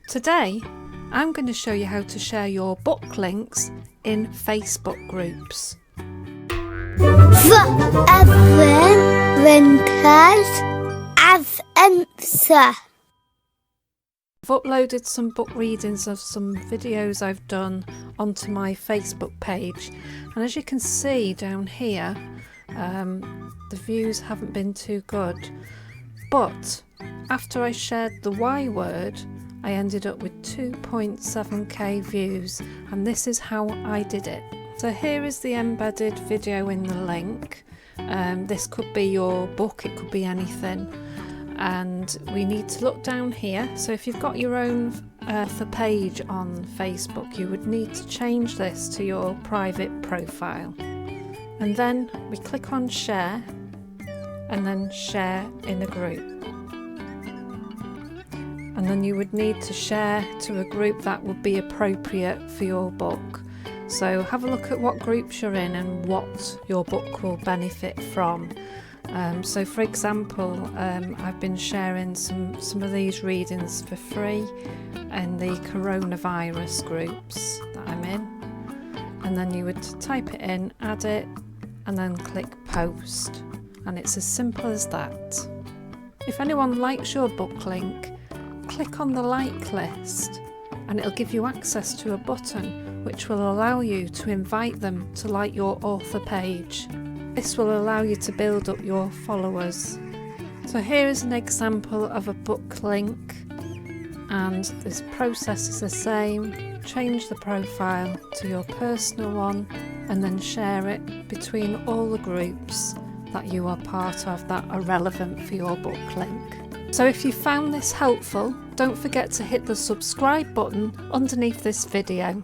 Today, I'm going to show you how to share your book links in Facebook groups. The Evelyn Winters Adventure. I've uploaded some book readings of some videos I've done onto my Facebook page, and as you can see down here, the views haven't been too good, but after I shared the Y word, I ended up with 2.7k views, and this is how I did it. So here is the embedded video in the link. This could be your book, it could be anything. And we need to look down here. So if you've got your own author page on Facebook, you would need to change this to your private profile. And then we click on share, and then share in a group. And then you would need to share to a group that would be appropriate for your book. So have a look at what groups you're in and what your book will benefit from. So for example, I've been sharing some of these readings for free in the coronavirus groups that I'm in. And then you would type it in, add it, and then click post. And it's as simple as that. If anyone likes your book link, click on the like list and it'll give you access to a button which will allow you to invite them to like your author page. This will allow you to build up your followers. So here is an example of a book link, and this process is the same. Change the profile to your personal one and then share it between all the groups that you are part of that are relevant for your book link. So if you found this helpful, don't forget to hit the subscribe button underneath this video.